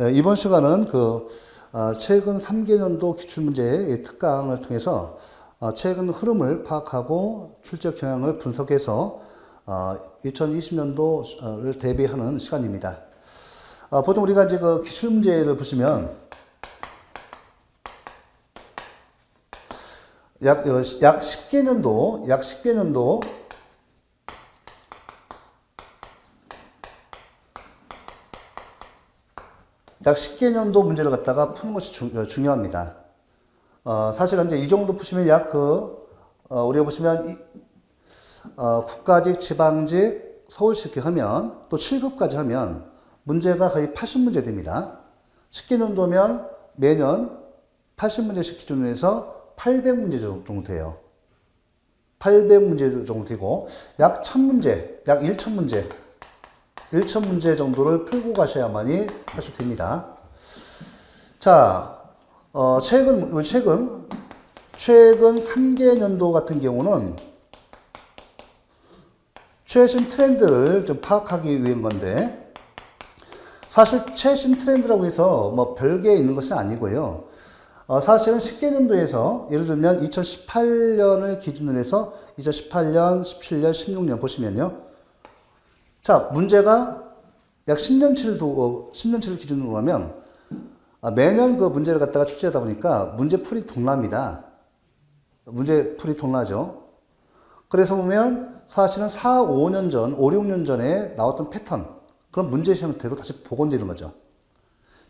이번 시간은 최근 3개년도 기출문제의 특강을 통해서 최근 흐름을 파악하고 출제 경향을 분석해서 2020년도를 대비하는 시간입니다. 보통 우리가 이제 기출문제를 보시면 약 10개년도, 약 10개년도 문제를 갖다가 푸는 것이 중요합니다. 사실은 이제 이 정도 푸시면 우리가 보시면, 국가직, 지방직, 서울시 이렇게 하면, 또 7급까지 하면, 문제가 거의 80문제 됩니다. 10개년도면 매년 80문제씩 기준으로 해서 800문제 정도 돼요. 800문제 정도 되고, 약 1000문제, 약 1000문제, 1000문제 정도를 풀고 가셔야만이 사실 됩니다. 자, 최근 3개년도 같은 경우는 최신 트렌드를 좀 파악하기 위한 건데, 사실 최신 트렌드라고 해서 뭐 별게 있는 것이 아니고요. 사실은 10개년도에서 예를 들면 2018년을 기준으로 해서 2018년, 17년, 16년 보시면요. 자, 문제가 약 10년치를 기준으로 하면 매년 그 문제를 갖다가 출제하다 보니까 문제풀이 동납니다. 문제풀이 동나죠. 그래서 보면 사실은 4, 5년 전, 5, 6년 전에 나왔던 패턴, 그런 문제 형태로 다시 복원되는 거죠.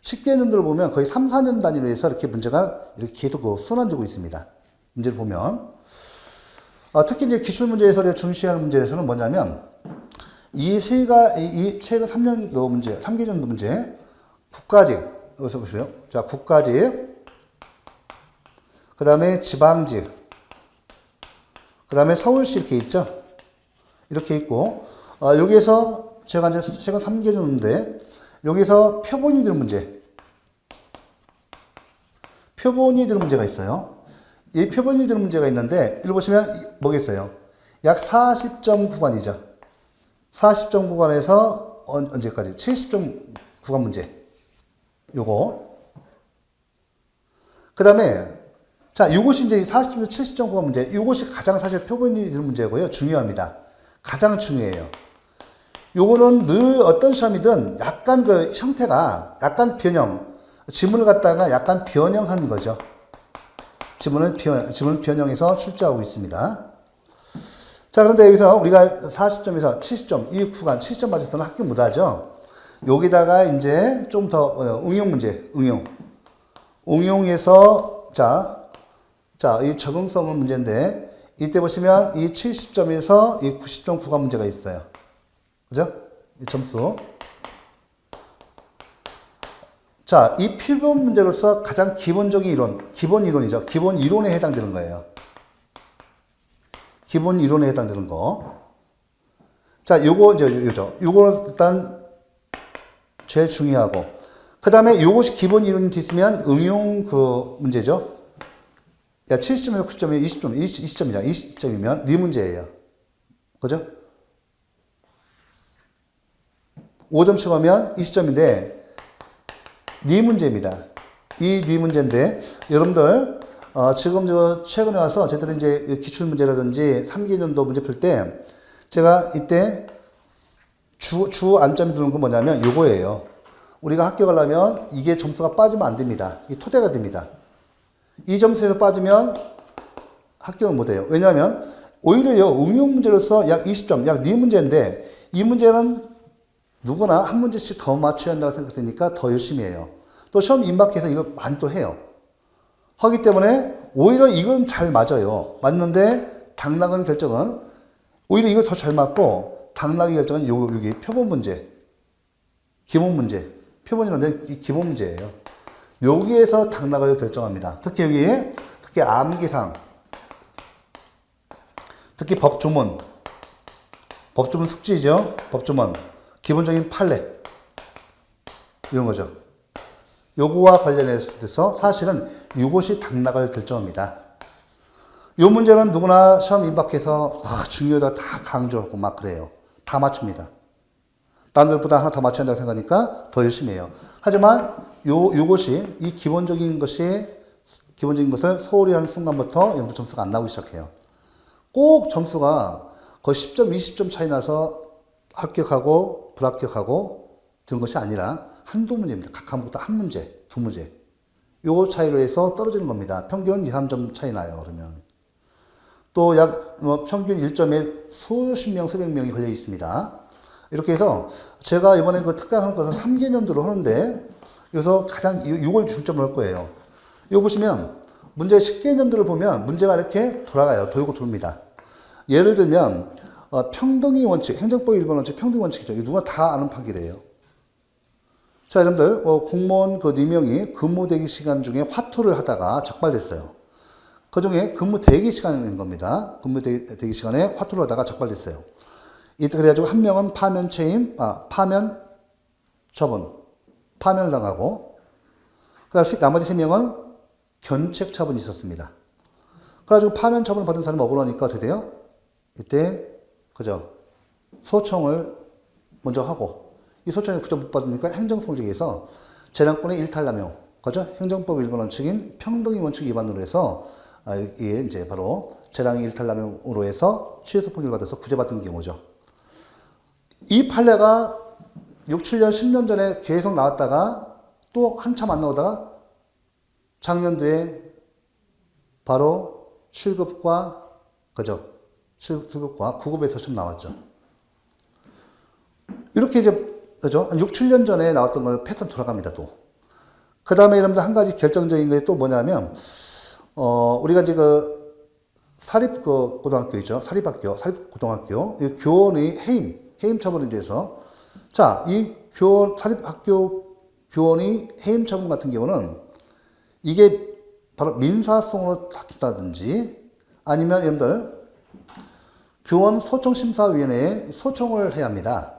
10개년도를 보면 거의 3, 4년 단위로 해서 이렇게 문제가 이렇게 계속 순환되고 있습니다. 문제를 보면. 특히 이제 기출문제에서 중시하는 문제에서는 뭐냐면, 이 최근 3년도 문제, 3개년도 문제, 국가직, 여기서 보세요. 자, 국가직, 그 다음에 지방직, 그 다음에 서울시 이렇게 있죠? 이렇게 있고, 여기에서 제가 이제 최근 3개년인데, 여기서 표본이 들 문제, 표본이 들 문제가 있어요. 이 표본이 들 문제가 있는데, 이걸 보시면 뭐겠어요? 약 40점 구간이죠. 40점 구간에서 언제까지? 70점 구간 문제. 요거. 그 다음에, 자, 요것이 이제 40점, 70점 구간 문제. 요것이 가장 사실 표본이 되는 문제고요. 중요합니다. 가장 중요해요. 요거는 늘 어떤 시험이든 약간 그 형태가 약간 변형, 지문을 갖다가 약간 변형한 거죠. 지문을 변형해서 출제하고 있습니다. 자, 그런데 여기서 우리가 40점에서 70점, 이 구간 70점 맞아서는 합격 못하죠. 여기다가 이제 좀 더 응용 문제, 응용해서 이 적응성 문제인데, 이때 보시면 이 70점에서 이 90점 구간 문제가 있어요. 그죠? 이 점수. 자, 이 표본 문제로서 가장 기본적인 이론, 기본 이론이죠. 기본 이론에 해당되는 거예요. 기본 이론에 해당되는 거. 자, 요거 일단 제일 중요하고. 그 다음에 요것이 기본 이론이 있으면 응용 문제죠. 야, 70점에서 90점에 20점이잖아. 20점이면 네 문제예요. 그죠? 5점씩 하면 20점인데, 네 문제입니다. 이 네 문제인데, 여러분들, 지금 최근에 와서 저희들은 이제 기출문제라든지 3개년도 문제 풀 때, 제가 이때 주 안점이 드는 건 뭐냐면 요거예요. 우리가 합격하려면 이게 점수가 빠지면 안 됩니다. 이 토대가 됩니다. 이 점수에서 빠지면 합격을 못 해요. 왜냐하면 오히려요, 응용 문제로서 약 20점, 약 4문제인데, 이 문제는 누구나 한 문제씩 더 맞춰야 한다고 생각되니까 더 열심히 해요. 또 시험 임박해서 이거 많이 또 해요. 하기 때문에 오히려 이건 잘 맞아요. 맞는데 당락의 결정은 오히려 이거 더 잘 맞고, 당락의 결정은 여기 표본 문제, 기본 문제, 표본이라는데 기본 문제예요. 여기에서 당락을 결정합니다. 특히 암기상, 특히 법조문 숙지죠. 법조문, 기본적인 판례, 이런 거죠. 요거와 관련해서 사실은 이것이 당락을 결정합니다. 요 문제는 누구나 시험 임박해서 중요하다 다 강조하고 막 그래요. 다 맞춥니다. 남들보다 하나 더 맞춰야 한다고 생각하니까 더 열심히 해요. 하지만 요것이 이 기본적인 것을 소홀히 하는 순간부터 연구 점수가 안 나오기 시작해요. 꼭 점수가 거의 10점, 20점 차이 나서 합격하고 불합격하고 든 것이 아니라 한두 문제입니다. 각 과목도 한 문제, 두 문제. 요 차이로 해서 떨어지는 겁니다. 평균 2, 3점 차이 나요. 그러면. 또 평균 1점에 수십 명, 수백 명이 걸려 있습니다. 이렇게 해서 제가 이번에 그 특강한 것은 3개년도로 하는데 여기서 가장 이걸 중점으로 할 거예요. 이거 보시면 문제 10개년도를 보면 문제가 이렇게 돌아가요. 돌고 돕니다. 예를 들면 평등의 원칙, 행정법 1번 원칙 평등의 원칙이죠. 이거 누가 다 아는 판결이에요. 자, 여러분들 공무원 그 4명이 근무 대기 시간 중에 화토를 하다가 적발됐어요. 그 중에 근무 대기 시간인 겁니다. 근무 대기 시간에 화토를 하다가 적발됐어요. 이때 그래가지고 한 명은 파면 처분, 파면을 당하고, 그다음 나머지 3명은 견책 처분이 있었습니다. 그래가지고 파면 처분을 받은 사람이 억울하니까 어떻게 돼요? 이때, 그죠? 소청을 먼저 하고, 이 소청을 그저 못 받으니까 행정소송에서 재량권의 일탈남용, 그죠? 행정법 1번 원칙인 평등의 원칙 위반으로 해서, 이게 이제 바로 재량의 일탈남용으로 해서 취해서 판결을 받아서 구제받은 경우죠. 이 판례가 6, 7년, 10년 전에 계속 나왔다가 또 한참 안 나오다가 작년도에 바로 실급과, 그죠? 실급과 9급에서 좀 나왔죠. 이렇게 이제, 그죠? 6, 7년 전에 나왔던 건 패턴 돌아갑니다, 또. 그 다음에 여러분들 한 가지 결정적인 게 또 뭐냐면, 우리가 이제 사립 고등학교 있죠? 사립학교, 사립고등학교, 이 교원의 해임 처분에 대해서, 자, 이 사립학교 교원의 해임 처분 같은 경우는 이게 바로 민사소송으로 다툰다든지 아니면 여러분들 교원 소청심사위원회에 소청을 해야 합니다.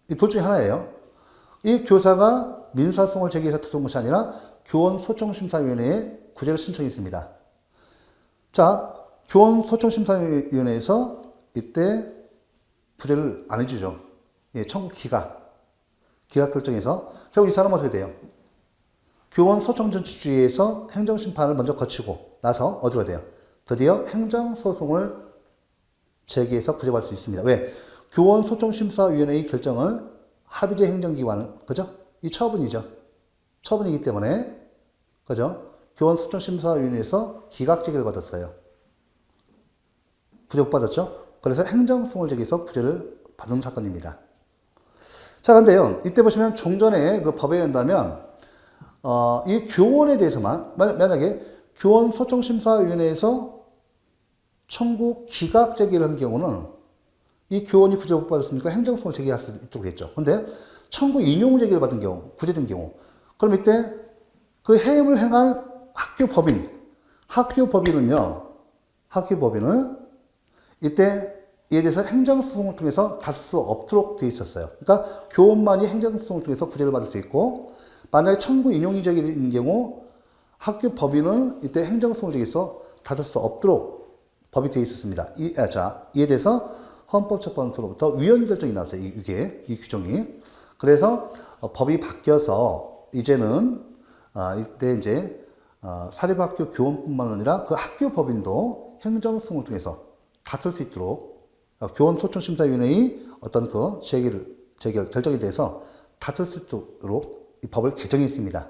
이 둘 중에 하나예요. 이 교사가 민사소송을 제기해서 다툰 것이 아니라 교원 소청심사위원회에 구제를 신청했습니다. 자, 교원 소청심사위원회에서 이때 구제를 안 해주죠. 예, 청구 기각 결정에서 결국 이 사람은 어떻게 돼요? 교원 소청전치주의에서 행정심판을 먼저 거치고 나서 어디로 돼요? 드디어 행정소송을 제기해서 구제받을 수 있습니다. 왜? 교원 소청심사위원회의 결정을 합의제 행정기관, 그죠? 이 처분이죠. 처분이기 때문에, 그죠? 교원 소청심사위원회에서 기각 제기를 받았어요. 구제 못 받았죠? 그래서 행정소송을 제기해서 구제를 받은 사건입니다. 자, 근데요, 이때 보시면 종전에 그 법에 의한다면, 이 교원에 대해서만, 만약에 교원 소청심사위원회에서 청구 기각 제기를 한 경우는 이 교원이 구제 못 받았으니까 행정소송을 제기할 수 있도록 했죠. 근데 청구 인용 제기를 받은 경우, 구제된 경우, 그럼 이때 그 해임을 행한 학교 법인을 이때 이에 대해서 행정소송을 통해서 다툴 수 없도록 되어 있었어요. 그러니까 교원만이 행정소송을 통해서 구제를 받을 수 있고, 만약에 청구 인용이 제기된 경우 학교 법인은 이때 행정소송을 제기해서 다툴 수 없도록 법이 되어 있었습니다. 이에 대해서 헌법재판소로부터 위헌 결정이 나왔어요. 이 규정이. 그래서 법이 바뀌어서 이제는 이때 이제 사립학교 교원뿐만 아니라 그 학교 법인도 행정소송을 통해서 다툴 수 있도록 교원소청심사위원회의 어떤 그 결정에 대해서 다툴 수 있도록 이 법을 개정했습니다.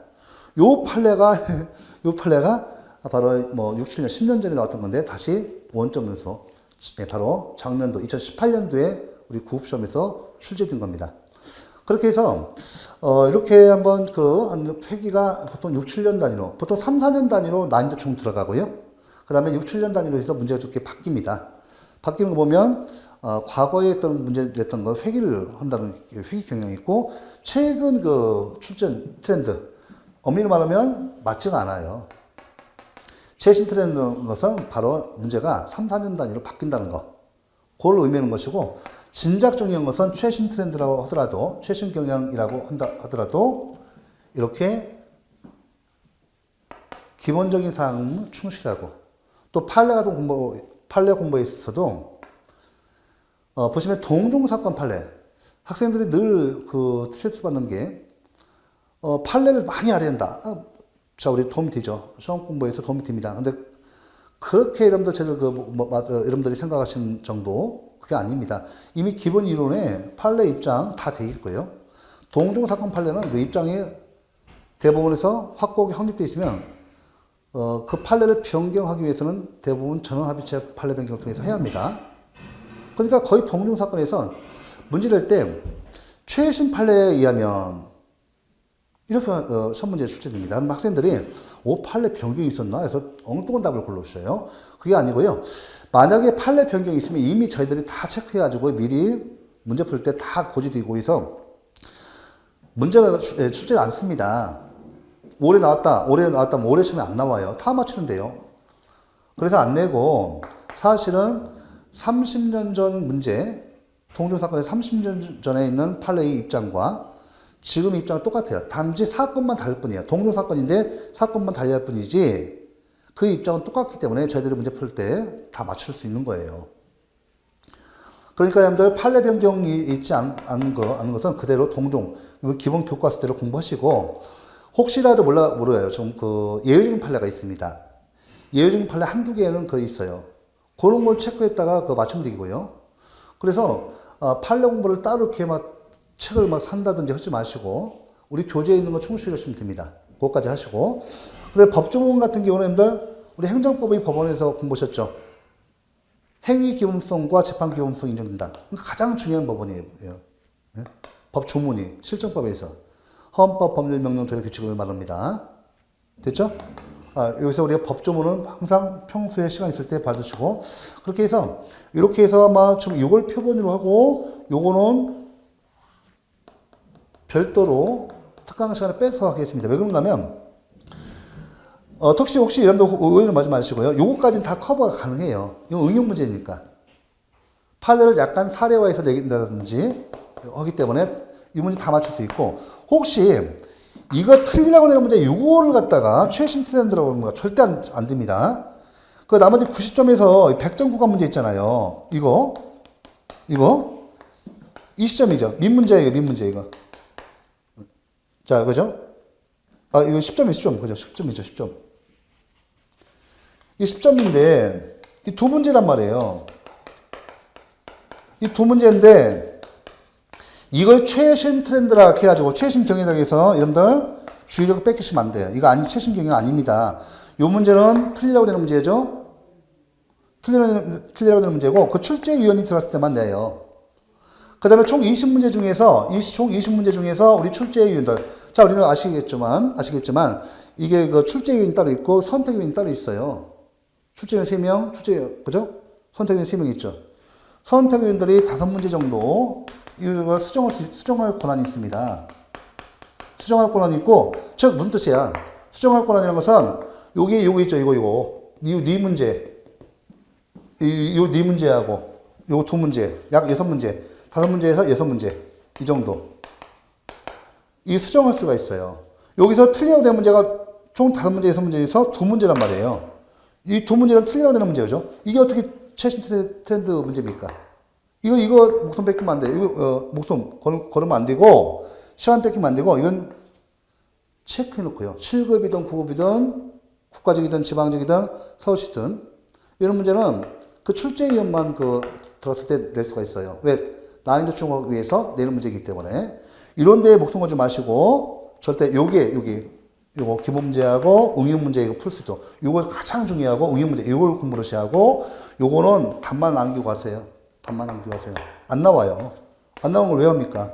요 판례가 바로 뭐 6, 7년, 10년 전에 나왔던 건데 다시 원점에서 바로 작년도 2018년도에 우리 구급시험에서 출제된 겁니다. 그렇게 해서 이렇게 한번 회기가 보통 6, 7년 단위로, 보통 3, 4년 단위로 난이도 총 들어가고요. 그 다음에 6, 7년 단위로 해서 문제가 이렇게 바뀝니다. 바뀌는 거 보면 과거에 했던 문제 냈던 걸 회기를 한다는 회기 경향이 있고, 최근 그 출전 트렌드, 엄밀히 말하면 맞지가 않아요. 최신 트렌드는 것은 바로 문제가 3, 4년 단위로 바뀐다는 거, 그걸 의미하는 것이고, 진작정의한 것은 최신 트렌드라고 하더라도, 최신 경향이라고 하더라도 이렇게 기본적인 사항을 충실하고, 또 판례 공부에 있어서도 보시면 동종사건 판례, 학생들이 늘 그 스트레스 받는 게, 판례를 많이 알아야 한다. 자, 우리 도움이 되죠. 시험 공부에서 도움이 됩니다. 근데 그렇게 여러분들 제대로 여러분들이 생각하시는 정도, 그게 아닙니다. 이미 기본 이론에 판례 입장 다 돼 있고요. 동종사건 판례는 그 입장이 대법원에서 확고하게 확립되어 있으면, 그 판례를 변경하기 위해서는 대부분 전원합의체 판례 변경을 통해서 해야 합니다. 그러니까 거의 동종사건에서 문제될 때 최신 판례에 의하면 이렇게 시험 문제에 출제됩니다. 그럼 학생들이 판례 변경이 있었나 해서 엉뚱한 답을 골라주셔요. 그게 아니고요. 만약에 판례 변경이 있으면 이미 저희들이 다 체크해가지고 미리 문제 풀 때 다 고지되고 있어 문제가 출제를 안 씁니다. 올해 나왔다면 올해 시험에 안 나와요. 다 맞추는데요. 그래서 안 내고 사실은 30년 전 문제, 동종사건의 30년 전에 있는 판례의 입장과 지금 입장은 똑같아요. 단지 사건만 다를 뿐이에요. 동종사건인데 사건만 달리할 뿐이지 그 입장은 똑같기 때문에 저희들이 문제 풀 때 다 맞출 수 있는 거예요. 그러니까 여러분들 판례 변경이 있지 않은 것은 그대로 동종, 기본 교과서대로 공부하시고 혹시라도 모르요. 좀 예외적인 판례가 있습니다. 예외적인 판례 한두 개는 있어요. 그런 걸 체크했다가 맞추면 되고요. 그래서 판례 공부를 따로 이렇게 책을 산다든지 하지 마시고 우리 교재에 있는 거 충실히 하시면 됩니다. 그것까지 하시고. 근데 법조문 같은 경우는 여러분들 우리 행정법의 법원에서 공부하셨죠. 행위 기범성과 재판 기범성이 인정된다. 가장 중요한 법원이에요. 네? 법조문이 실정법에서 헌법, 법률, 명령, 조례, 규칙을 말합니다. 됐죠? 여기서 우리가 법조문은 항상 평소에 시간 있을 때 받으시고 그렇게 해서 이렇게 해서 아마 지금 이걸 표본으로 하고 요거는 별도로 특강 시간을 빼서 하겠습니다. 왜 그런가 하면 혹시 이런 거 오해를 하지 마시고요. 요거까지는 다 커버가 가능해요. 이건 응용 문제니까. 판례를 약간 사례화해서 내긴다든지 하기 때문에 이 문제 다 맞출 수 있고 혹시 이거 틀리라고 내는 문제 요거를 갖다가 최신 트렌드라고 하는 거 절대 안 됩니다. 그 나머지 90점에서 100점 구간 문제 있잖아요. 이거 이 시점이죠. 민문제예요. 민문제 이거. 자, 그죠? 이거 10점, 그죠? 10점이죠, 10점. 이 10점인데, 이 두 문제란 말이에요. 이 두 문제인데, 이걸 최신 트렌드라 해가지고, 최신 경영학에서 여러분들 주의력을 뺏기시면 안 돼요. 이거 최신 경영 아닙니다. 이 문제는 틀리라고 되는 문제죠? 틀리라고 되는 문제고, 그 출제위원이 들어갔을 때만 내요. 그 다음에 총 20문제 중에서, 총 20문제 중에서 우리 출제위원들, 자, 우리는 아시겠지만, 이게 출제위원이 따로 있고, 선택위원이 따로 있어요. 출제위원 3명, 그죠? 선택위원 3명 있죠. 선택위원들이 5문제 정도, 이거 수정할 권한이 있습니다. 수정할 권한이 있고, 즉, 무슨 뜻이야? 수정할 권한이라는 것은, 요거 있죠, 이거. 네 문제. 네 문제하고, 요거 2문제, 약 6문제. 5문제에서 6문제. 이 정도. 이 수정할 수가 있어요. 여기서 틀리라고 되는 문제가 총 5문제, 6문제에서 2문제란 말이에요. 이 2문제는 틀리라고 되는 문제죠. 이게 어떻게 최신 트렌드 문제입니까? 이거 목숨 뺏기면 안 돼. 이거, 목숨 걸으면 안 되고, 시간 뺏기면 안 되고, 이건 체크해놓고요. 7급이든 9급이든, 국가직이든 지방직이든, 서울시든, 이런 문제는 그 출제위원만 들었을 때 낼 수가 있어요. 왜? 난이도 중하기 위해서 내는 문제이기 때문에. 이런 데에 목숨 걸지 마시고, 절대 요거 기본 문제하고 응용 문제 이거 풀 수 있도록. 요거 가장 중요하고 응용 문제, 요걸 공부를 하시고, 요거는 답만 남기고 가세요. 안 나와요. 안 나온 걸 왜 합니까?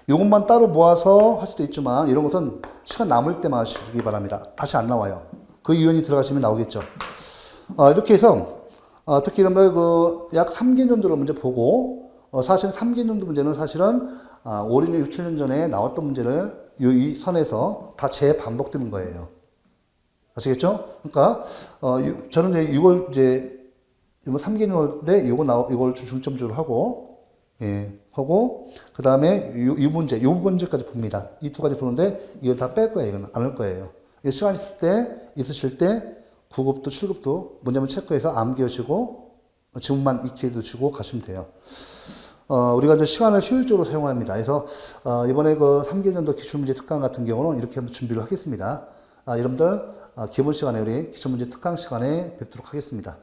요것만 따로 모아서 할 수도 있지만, 이런 것은 시간 남을 때만 하시기 바랍니다. 다시 안 나와요. 그 이론이 들어가시면 나오겠죠. 이렇게 해서, 특히 이런 약 3개년도로 문제 보고, 사실 3개년도 문제는 사실은 5, 6년, 6, 7년 전에 나왔던 문제를 이 선에서 다 재반복되는 거예요. 아시겠죠? 그러니까 저는 이제 이걸 3개년인데 이걸 중점적으로 하고 하고 그다음에 이 문제까지 봅니다. 이 두 가지 보는데 이걸 다 뺄 거예요. 이건 안 할 거예요. 시간 있으실 때 9급도 7급도 문제만 체크해서 암기하시고 지문만 익히해 두시고 가시면 돼요. 우리가 이제 시간을 효율적으로 사용합니다. 그래서, 이번에 그 3개년도 기출문제 특강 같은 경우는 이렇게 한번 준비를 하겠습니다. 여러분들, 기본 시간에 우리 기출문제 특강 시간에 뵙도록 하겠습니다.